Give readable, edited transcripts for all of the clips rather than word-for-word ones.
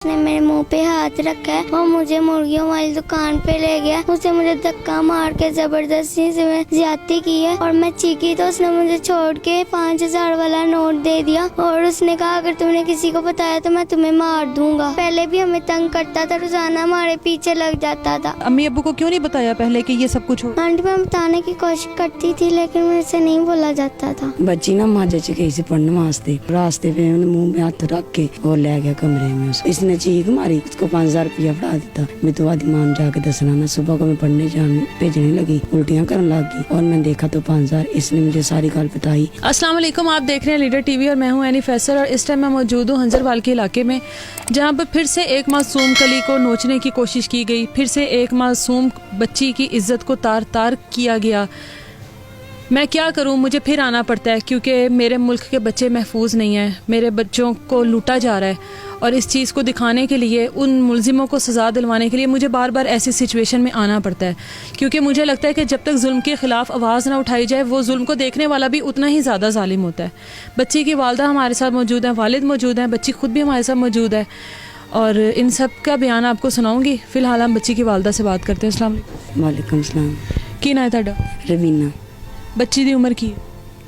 उसने मेरे मुंह पे हाथ रखा है। वो मुझे मुर्गियों वाली दुकान पे ले गया। उसने मुझे धक्का मार के जबरदस्ती से ज्यादती की है और मैं चीखी तो उसने मुझे छोड़ के 5000 वाला नोट दे दिया और उसने कहा अगर तुमने किसी को बताया तो मैं तुम्हें मार दूंगा। पहले भी हमें तंग करता था, रोजाना हमारे पीछे लग जाता था। अम्मी अब्बू को क्यों नहीं बताया पहले कि ये सब कुछ हो? आंटी मैं बताने की कोशिश करती थी लेकिन मेरे से नहीं बोला जाता था। बच्ची ना माजे च गई सी पढ़ने वास्ते, रास्ते पे मुंह में हाथ रख के और ले गया कमरे में। इसने चीख मारी, उसको 5000 रुपया फड़ा देता। मैं तो आदि मान जाके दसना ना। सुबह को मैं पढ़ने भेजने लगी, उल्टियाँ करने लगी और मैंने देखा तो 5000। इसने मुझे सारी गल बताई। अस्सलाम वालेकुम, आप देख रहे हैं लीडर टीवी और मैं हूं एनी फैसल और इस टाइम मैं मौजूद हूं हंजरवाल के इलाके में, जहां पर फिर से एक मासूम कली को नोचने की कोशिश की गई। फिर से एक मासूम बच्ची की इज्जत को तार तार किया गया। मैं क्या करूं, मुझे फिर आना पड़ता है क्योंकि मेरे मुल्क के बच्चे महफूज नहीं हैं। मेरे बच्चों को लूटा जा रहा है और इस चीज़ को दिखाने के लिए, उन मुलजिमों को सज़ा दिलवाने के लिए मुझे बार बार ऐसी सिचुएशन में आना पड़ता है क्योंकि मुझे लगता है कि जब तक जुल्म के ख़िलाफ़ आवाज़ ना उठाई जाए वो जुल्म को देखने वाला भी उतना ही ज़्यादा जालिम होता है। बच्ची की वालदा हमारे साथ मौजूद हैं, वालिद मौजूद हैं, बच्ची खुद भी हमारे साथ मौजूद है और इन सब का बयान आपको सुनाऊँगी। फ़िलहाल हम बच्ची की वालदा से बात करते हैं। अस्सलाम वालेकुम। वालेकुम सलाम। की ना है तुहाडा? रवीना। बच्ची की उम्र की है?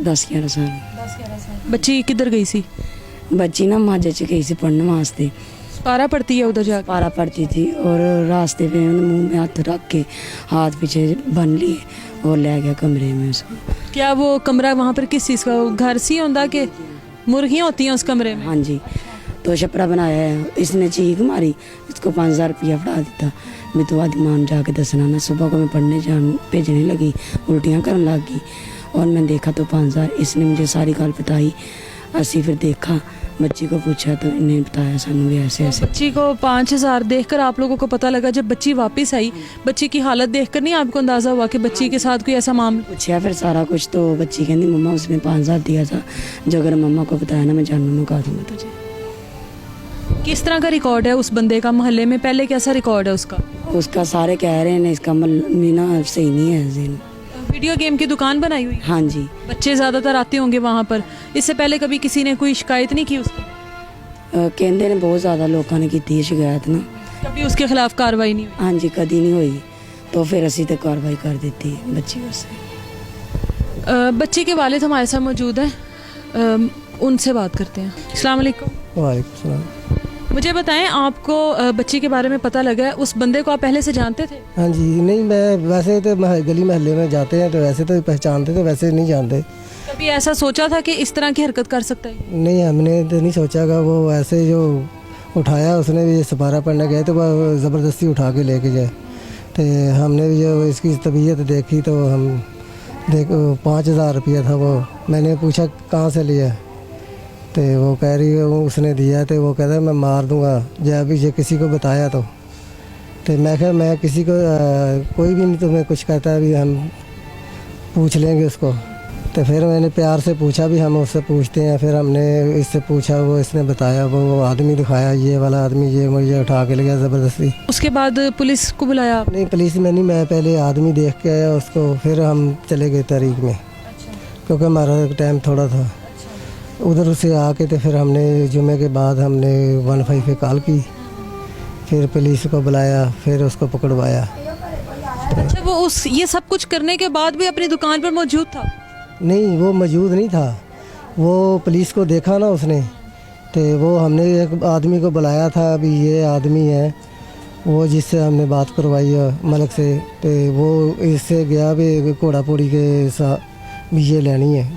10-11 साल। बच्ची किधर गई सी? बच्ची ना माजे च गई सी पढ़ने वास्ते, पारा पढ़ती है उधर जाकर? पारा पढ़ती थी और रास्ते पे मुंह में हाथ रख के हाथ पीछे बन लिए और ले गया कमरे में उसको। क्या वो कमरा वहाँ पर किस चीज़ का, घर सी होता कि मुर्गियाँ होती हैं उस कमरे में? हाँ जी, तो छपरा बनाया है। इसने चीख मारी, इसको 5000 रुपया फड़ा देता। मैं तो आदि मान जाके दसना ना। सुबह को मैं पढ़ने भेजने लगी, उल्टियाँ करने लगी और मैं देखा तो 5000। इसने मुझे सारी गल बताई। असी फिर देखा, बच्ची को पूछा तो इन्हें बताया सानू भी ऐसे ऐसे। बच्ची को 5000 देखकर आप लोगों को पता लगा। जब बच्ची वापस आई, बच्ची की हालत देखकर नहीं आपको अंदाजा हुआ कि बच्ची के साथ कोई ऐसा मामला? पूछा फिर सारा कुछ तो बच्ची कहती मम्मा उसने 5000 दिया था, जो अगर मम्मा को बताया ना मैं जानू मुका दूंगा तुझे। किस तरह का रिकॉर्ड है उस बंदे का मोहल्ले में? पहले कैसा रिकॉर्ड है उसका? उसका सारे कह रहे हैं इसका मीना सही नहीं है। जीन वीडियो गेम की दुकान बनाई हुई? हाँ जी। बच्चे ज़्यादातर आते होंगे वहाँ पर। इससे पहले कभी किसी ने कोई शिकायत नहीं की उसकी? कहते ने बहुत ज़्यादा लोगों ने की शिकायत ना, कभी उसके खिलाफ कार्रवाई नहीं हुई? हाँ जी, कभी नहीं हुई। तो फिर असी तो कार्रवाई कर देती है बच्ची वास्ते। बच्चे के वालिद हमारे साथ मौजूद हैं, उनसे बात करते हैं। अस्सलाम वालेकुम। वालेकुम सलाम। मुझे बताएं, आपको बच्ची के बारे में पता लगा है, उस बंदे को आप पहले से जानते थे? हाँ जी, नहीं मैं वैसे तो गली महल्ले में जाते हैं तो वैसे तो पहचानते, तो वैसे नहीं जानते। कभी ऐसा सोचा था कि इस तरह की हरकत कर सकता है? नहीं, हमने तो नहीं सोचा कि वो ऐसे जो उठाया उसने भी सपारा पढ़ने गए तो वो ज़बरदस्ती उठा के लेके जाए। तो हमने भी जो इसकी तबीयत देखी तो हम देखो 5000 रुपया था वो। मैंने पूछा कहाँ से लिया, तो वो कह रही है वो उसने दिया। तो वो कहता है मैं मार दूंगा जब अभी ये किसी को बताया तो मैं कहा मैं किसी को कोई भी नहीं तुम्हें कुछ कहता है, अभी हम पूछ लेंगे उसको। तो फिर मैंने प्यार से पूछा भी, हम उससे पूछते हैं। फिर हमने इससे पूछा, वो इसने बताया, वो आदमी दिखाया, ये वाला आदमी ये मुझे उठा के ले गया ज़बरदस्ती। उसके बाद पुलिस को बुलाया? नहीं, पुलिस में नहीं, मैं पहले आदमी देख के आया उसको, फिर हम चले गए तारीख में। क्योंकि हमारा टाइम थोड़ा था। उधर से आके तो फिर हमने जुमे के बाद हमने 15 पे कॉल की, फिर पुलिस को बुलाया, फिर उसको पकड़वाया। अच्छा, वो ये सब कुछ करने के बाद भी अपनी दुकान पर मौजूद था? नहीं, वो मौजूद नहीं था। वो पुलिस को देखा ना उसने, तो वो हमने एक आदमी को बुलाया था, अभी ये आदमी है वो जिससे हमने बात करवाई है मलक से। तो वो इससे गया भी घोड़ा पूड़ी के साथ भी ये लेनी है,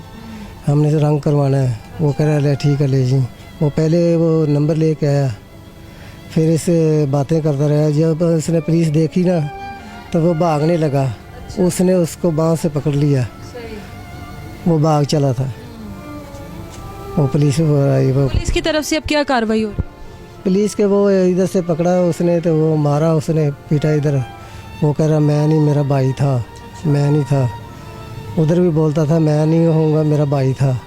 हमने रंग करवाना है। वो कह रहा है ठीक है ले जी। वो पहले वो नंबर लेके आया, फिर इससे बातें करता रहा। जब उसने पुलिस देखी ना तो वो भागने लगा। उसने उसको बाँह से पकड़ लिया, वो भाग चला था। वो पुलिस आई, वो पुलिस की तरफ से अब क्या कार्रवाई हो? पुलिस के वो इधर से पकड़ा उसने, तो वो मारा, उसने पीटा इधर। वो कह रहा मैं नहीं, मेरा भाई था, मैं नहीं था। उधर भी बोलता था मैं नहीं होऊंगा, मेरा भाई था,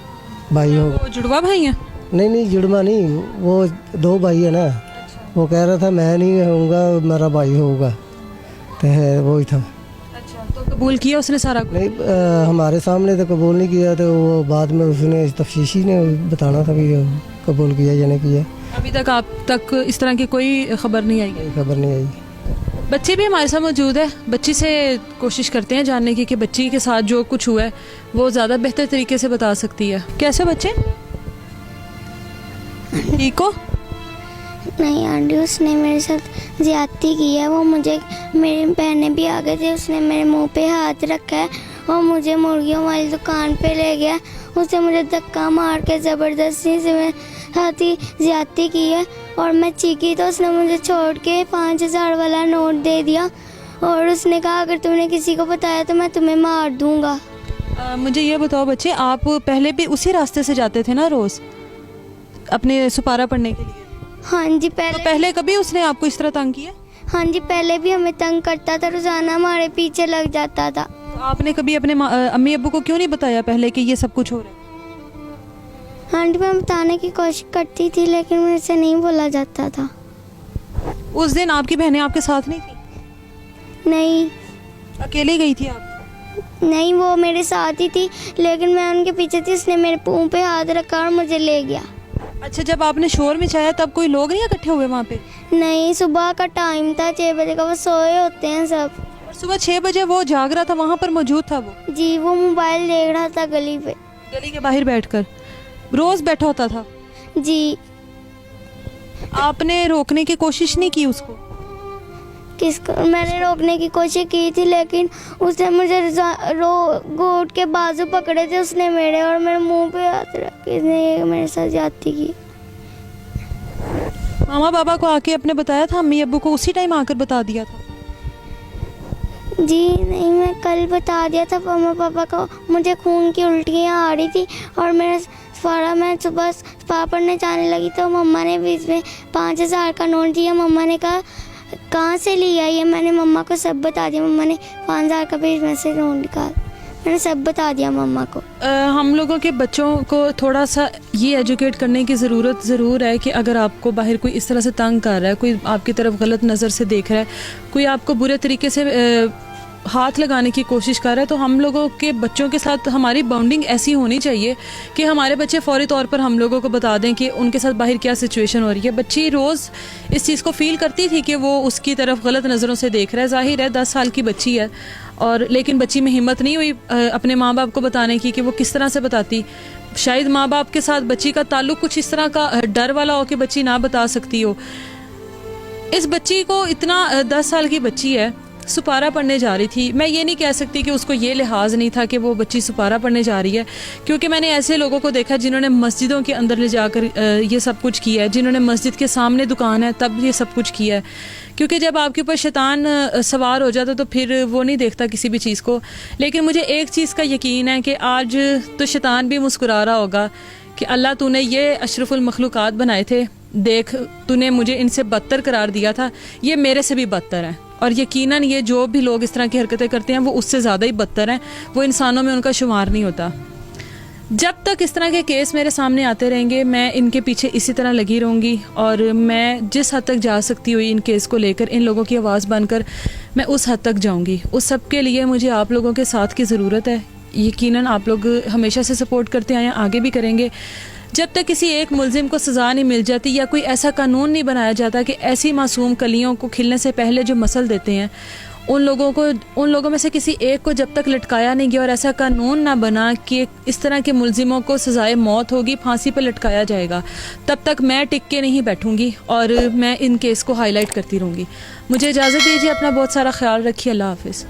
भाई होगा। वो जुड़वा भाई हैं? नहीं, जुड़वा नहीं, वो 2 भाई है ना। वो कह रहा था मैं नहीं होऊंगा, मेरा भाई होगा, तो है वही था। अच्छा, तो कबूल किया उसने सारा? नहीं, हमारे सामने तो कबूल नहीं किया। तो वो बाद में उसने तफ्तीशी ने बताना था कि कबूल किया या नहीं किया। अभी तक आप तक इस तरह की कोई खबर नहीं आई? कोई खबर नहीं आई। बच्ची भी हमारे साथ मौजूद है, बच्ची से कोशिश करते हैं जानने की कि बच्ची के साथ जो कुछ हुआ है वो ज़्यादा बेहतर तरीके से बता सकती है। कैसे बच्चे, ठीक हो? नहीं आंटी, उसने मेरे साथ ज्यादती की है। वो मुझे, मेरे बहनें भी आ गए थे, उसने मेरे मुंह पे हाथ रखा है और मुझे मुर्गियों वाली दुकान पे ले गया। उसने मुझे धक्का मार के ज़बरदस्ती से मेरे साथ ही ज्यादती की है और मैं चीखी तो उसने मुझे छोड़ के 5,000 वाला नोट दे दिया और उसने कहा अगर तुमने किसी को बताया तो मैं तुम्हें मार दूंगा। मुझे ये बताओ बच्चे, आप पहले भी उसी रास्ते से जाते थे ना रोज़ अपने सुपारा पढ़ने के लिए? हाँ जी, तो पहले पहले कभी उसने आपको इस तरह तंग किया? हाँ जी, पहले भी हमें तंग करता था, रोजाना हमारे पीछे लग जाता था। तो आपने कभी अपने अम्मी अब्बू को क्यों नहीं बताया पहले कि ये सब कुछ हो रहा है? हाँ जी, मैं बताने की कोशिश करती थी लेकिन मेरे से नहीं बोला जाता था। उस दिन आपकी बहनें आपके साथ नहीं थी? नहीं अकेले गई थी आप? नहीं, वो मेरे साथ ही थी लेकिन मैं उनके पीछे थी। उसने मेरे मुंह पे हाथ रखा और मुझे ले गया। अच्छा, जब आपने शोर मचाया तब कोई लोग नहीं इकट्ठे हुए वहाँ पे? नहीं, सुबह का टाइम था, 6 बजे का, वो सोए होते हैं सब। और सुबह 6 बजे वो जाग रहा था, वहाँ पर मौजूद था वो? जी, वो मोबाइल देख रहा था गली पे। गली के बाहर बैठकर रोज बैठा होता था? जी। आपने रोकने की कोशिश नहीं की उसको? किसको? मैंने रोकने की कोशिश की थी लेकिन उसने मुझे घोट के बाजू पकड़े थे उसने मेरे, और मेरे मुंह पे हाथ रख के इसने मेरे साथ ज्यादती की। मामा बाबा को आके आपने बताया था? अम्मी अब्बू को उसी टाइम आकर बता दिया था? जी नहीं, मैं कल बता दिया था मम्मा पापा को। मुझे खून की उल्टियाँ आ रही थी और मेरा सारा, मैं सुबह स्पा पढ़ने जाने लगी तो मम्मा ने बीच में 5,000 का नोट दिया। मम्मा ने कहा कहाँ से लिया ये? मैंने मम्मा को सब बता दिया। मम्मा ने 5,000 का बीच में से नोट निकाल, मैंने सब बता दिया मम्मा को। हम लोगों के बच्चों को थोड़ा सा ये एजुकेट करने की ज़रूरत ज़रूर है कि अगर आपको बाहर कोई इस तरह से तंग कर रहा है, कोई आपकी तरफ गलत नज़र से देख रहा है, कोई आपको बुरे तरीके से हाथ लगाने की कोशिश कर रहा है, तो हम लोगों के बच्चों के साथ हमारी बॉन्डिंग ऐसी होनी चाहिए कि हमारे बच्चे फौरी तौर पर हम लोगों को बता दें कि उनके साथ बाहर क्या सिचुएशन हो रही है। बच्ची रोज़ इस चीज़ को फील करती थी कि वो उसकी तरफ गलत नज़रों से देख रहा है। जाहिर है 10 साल की बच्ची है, और लेकिन बच्ची में हिम्मत नहीं हुई अपने माँ बाप को बताने की कि वो किस तरह से बताती। शायद माँ बाप के साथ बच्ची का ताल्लुक कुछ इस तरह का डर वाला हो कि बच्ची ना बता सकती हो। इस बच्ची को इतना 10 साल की बच्ची है, सुपारा पढ़ने जा रही थी। मैं ये नहीं कह सकती कि उसको ये लिहाज नहीं था कि वो बच्ची सुपारा पढ़ने जा रही है, क्योंकि मैंने ऐसे लोगों को देखा जिन्होंने मस्जिदों के अंदर ले जाकर ये सब कुछ किया है, जिन्होंने मस्जिद के सामने दुकान है तब ये सब कुछ किया है। क्योंकि जब आपके ऊपर शैतान सवार हो जाता तो फिर वो नहीं देखता किसी भी चीज़ को। लेकिन मुझे एक चीज़ का यकीन है कि आज तो शैतान भी मुस्कुरा रहा होगा कि अल्लाह तूने ये अशरफुल मखलूक़ात बनाए थे, देख तूने मुझे इनसे बदतर करार दिया था, ये मेरे से भी बदतर है। और यकीनन ये जो भी लोग इस तरह की हरकतें करते हैं वो उससे ज़्यादा ही बदतर हैं, वो इंसानों में उनका शुमार नहीं होता। जब तक इस तरह के केस मेरे सामने आते रहेंगे मैं इनके पीछे इसी तरह लगी रहूँगी, और मैं जिस हद तक जा सकती हुई इन केस को लेकर इन लोगों की आवाज़ बनकर मैं उस हद तक जाऊँगी। उस सब के लिए मुझे आप लोगों के साथ की ज़रूरत है। यकीनन आप लोग हमेशा से सपोर्ट करते आए हैं, आगे भी करेंगे। जब तक किसी एक मुलजिम को सज़ा नहीं मिल जाती या कोई ऐसा कानून नहीं बनाया जाता कि ऐसी मासूम कलियों को खिलने से पहले जो मसल देते हैं उन लोगों में से किसी एक को जब तक लटकाया नहीं गया और ऐसा कानून ना बना कि इस तरह के मुलजिमों को सज़ाए मौत होगी, फांसी पर लटकाया जाएगा, तब तक मैं टिक के नहीं बैठूंगी और मैं इन केस को हाईलाइट करती रहूँगी। मुझे इजाज़त दीजिए, अपना बहुत सारा ख्याल रखिए। अल्लाह हाफिज़।